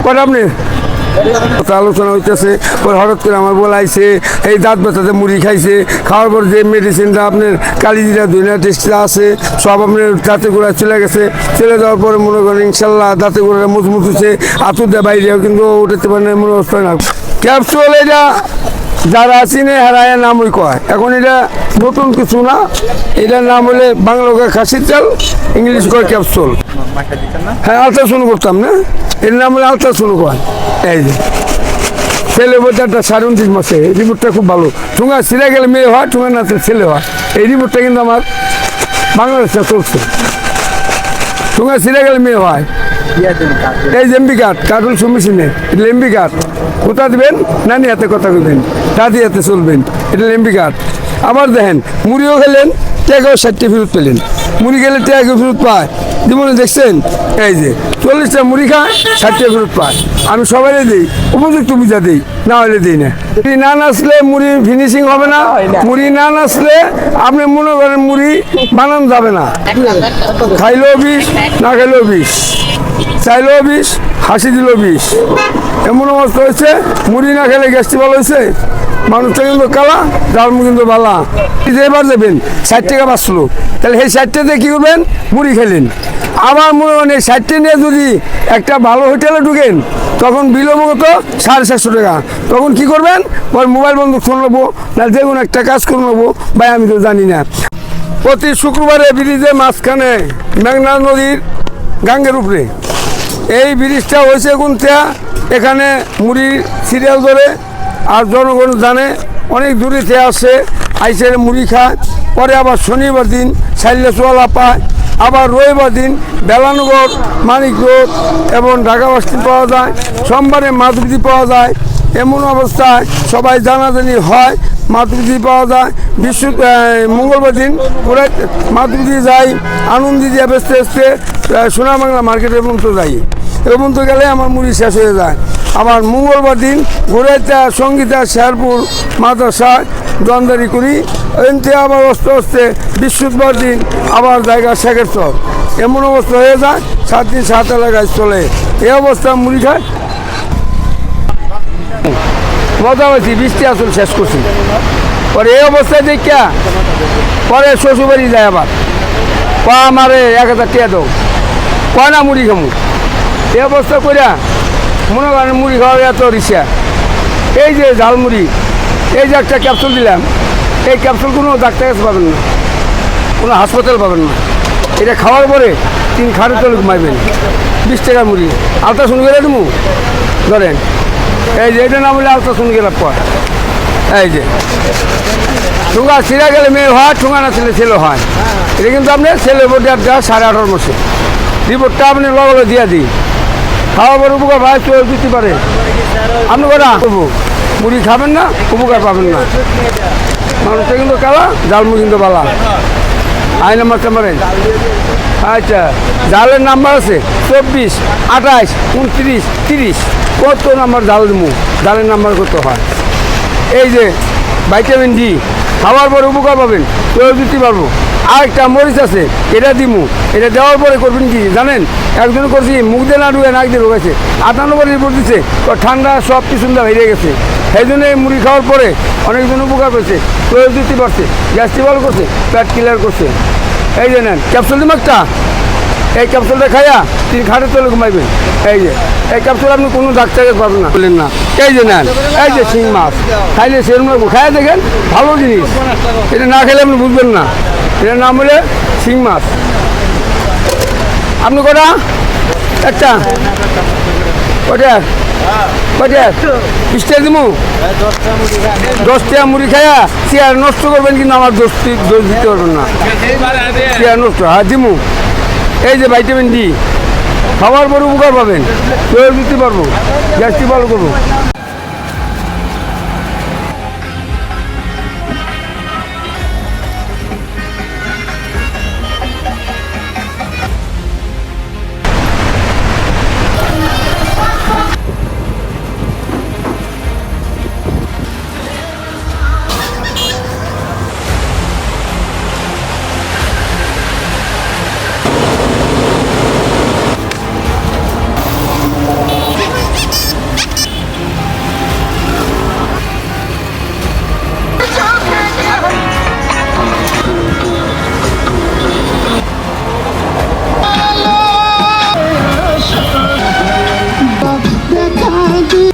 কটা আপনি আলোচনা হইতেছে, পরে হঠাৎ করে আমার বলাইছে এই দাঁত ব্যথাতে মুড়ি খাইছে, খাওয়ার পর যে মেডিসিনটা আপনার কালিজিরা ধনিয়া টেস্টটা আছে সব আপনার দাঁতে গোড়ায় চলে গেছে। চলে যাওয়ার পরে মনে করেন ইনশাল্লাহ দাঁতে গোড়াটা মজবুত হচ্ছে, আতুর দেয় বাইরেও কিন্তু উঠাতে পারে না মনে অবস্থা না। ক্যাপসুল এটা যারা চিনে হারায় নাম ওই কয়, এখন এটা নতুন কিছু না, এটার নাম হলে বাংলা খাসির চাল, ইংলিশ কয় ক্যাপসুল। হ্যাঁ আলট্রাসাউন্ড করতাম না, এর নাম হলে আলট্রাসাউন্ড কয়। এই যে ছেলে বলতে একটা 29 মাসে, এই রিপোর্টটা খুব ভালো। ঠুঙা ছিঁড়ে গেলে মেয়ে হয়, ঠুঙা না ছেলে হয়। এই রিপোর্টটা কিন্তু আমার বাংলাদেশে চলছে। ঠুঙা ছিঁড়ে গেলে মেয়ে হয়। এই এমবি কার্ড, কার্ডুল মেশিনে, এটা এমবি কার্ড। কোথা দিবেন নানি হাতে কথা কইবেন, দাদি হাতে চলবেন, এটা এমবি কার্ড। আবার দেখেন মুড়িও খেলেন, টাকাও 60 ফেরত পেলেন। মুড়ি খেলে টাকা ফেরত পায়, জীবনে দেখছেন? এই যে 40টা মুড়ি খায় 60 ফেরত পায়। আমি সবাই দিই, উপযুক্ত বুঝা দিই, না হলে দিই না। মুড়ি না নাচলে মুড়ি ফিনিশিং হবে না, মুড়ি না নাচলে আপনি মনে করেন মুড়ি বানানো যাবে না। খাইলেও বিষ, না খাইলেও বিষ, চাইলেও বিষ, হাসি দিলেও বিষ, এমন অবস্থা হয়েছে। মুড়ি না খেলে গ্যাসটি ভালো হয়েছে, মানুষটা কিন্তু কালা, ডালমু কিন্তু বালা। এবার দেবেন 60 টাকা বাঁচলো, তাহলে সেই 60 টাকা কী করবেন? মুড়ি খেলেন। আবার মনে করেন এই 60 নিয়ে যদি একটা ভালো হোটেলে ঢুকেন, তখন বিল মতো 750 টাকা। তখন কি করবেন? ওই মোবাইল বন্ধ করে নেবো, না যে কোনো একটা কাজ করে নেবো, ভাই আমি তো জানি না। প্রতি শুক্রবারে ব্রিজের মাঝখানে মেঘনা নদীর গাঙ্গের উপরে এই ব্রিজটা হয়েছে কোনটা, এখানে মুড়ি সিরিয়াল ধরে আর জনগণ জানে অনেক দূরে থেকে আসে, আইসে মুড়ি খায়। পরে আবার শনিবার দিন সাইলে চোয়ালা পায়, আবার রবিবার দিন বেলানগর, মানিক রোড এবং ঢাকা বাসটি পাওয়া যায়, সোমবারে মাধুরী পাওয়া যায়। এমন অবস্থায় সবাই জানাজানি হয়, মাধুরী পাওয়া যায়। মঙ্গলবার দিন ওরা মাধুরী যাই, আনন্দি দিয়ে বেসতে বেসতে সোনাবাংলা মার্কেটের পর্যন্ত যাই। এ পর্যন্ত গেলে আমার মুড়ি শেষ হয়ে যায়। আবার মঙ্গলবার দিন ঘুরাইতে সঙ্গীতা শেরপুর মাদ্রাসায় দোয়ানদারি করি। এনতে আবার আস্তে আস্তে বৃহস্পতিবার দিন আবার জায়গা শেখের চর। এমন অবস্থা হয়ে যায়, 7 দিন 7 এলাকায় চলে। এই অবস্থা মুড়ি খায় মজা হয়েছি, বৃষ্টি আসল শেষ করছি। পরে এই অবস্থায় দেখিয়া পরে শ্বশুরবাড়ি যায়, আবার আমারে 1000 টাকা দাও, কয় না মুড়ি খামু। এই অবস্থা করিয়া মনে করেন মুড়ি খাওয়ার এত রিক্সা। এই যে ঝালমুড়ি, এই যে একটা ক্যাপসুল দিলাম, এই ক্যাপসুল কোনো ডাক্তার কাছে পাবেন না, কোনো হাসপাতাল পাবেন না। এটা খাওয়ার পরে 3 খাড়ে তলে ঘুমাইবেন। 20 টাকা মুড়ি। আলট্রাসাউন্ড গেলে তুমি ধরেন, এই যে এটা না বলে আলট্রাসাউন্ড গেলে পয়। এই যে ঠুঙা ছিঁড়া গেলে মেয়ে হয়, ঠুঙা না ছেলে ছেলে হয়। এটা কিন্তু আপনি ছেলের ভোট 18.5 মাসে রিপোর্টটা আপনি লগে দিয়ে দিই। খাওয়া পর উপকার ভাই চলে দিতে পারে। আপনি কটা মুড়ি খাবেন না, উপকার পাবেন না। মানুষটা কিন্তু কালা, জালমুড়ি কিন্তু বালা। আই নাম্বার চাম্বারেন। আচ্ছা, জালের নাম্বার আছে 24, 28, 29, 30। কত নাম্বার জাল দিমু, জালের নাম্বার কত হয়। এই যে ভিটামিন ডি খাওয়ার পরে উপকার পাবেন, চলে দিতে পারবো। আরেকটা মরিচ আছে, এটা দিমু। এটা দেওয়ার পরে করবেন কি জানেন? একজন করছি মুখ দিয়ে না ঢুকে নাক দিয়ে ঢুকেছে, 98 রিপোর্ট দিচ্ছে, ঠান্ডা সব কিছু বেরিয়ে গেছে। সেই জন্য এই মুড়ি খাওয়ার পরে অনেকজন উপকার পেয়েছে, চলে দিতে পারছে, গ্যাস্ট্রিক ভালো করছে, পেট ক্লিয়ার করছে। এই যে নেন ক্যাপসুল দিম একটা, এই ক্যাপসুলটা খাইয়া 3 খাটের তলে ঘুমাইবেন। এই যে এই ক্যাপসুল আপনি কোনো ডাক্তারকে পাবেন না, বললেন না। এই যে নেন, এই যে শিং মাছ খাইলে সেরকম লাগবো, খাইয়া দেখেন ভালো জিনিস। এটা না খেলে আপনি বুঝবেন না। এটার নাম হলে শিং মাছ। আপনি কটা? একটা কটা কটা 20 টাকা দিমু। 10 টাকা মুড়ি খাইয়া চেয়ার নষ্ট করবেন, কিন্তু আমার দোষ দিতে পারবেন না। চেয়ার নষ্ট, হ্যাঁ দিমু। এই যে ভিটামিন ডি খাওয়ার পরে উপকার পাবেন, দিতে পারবো, গ্যাসটি ভালো করবো।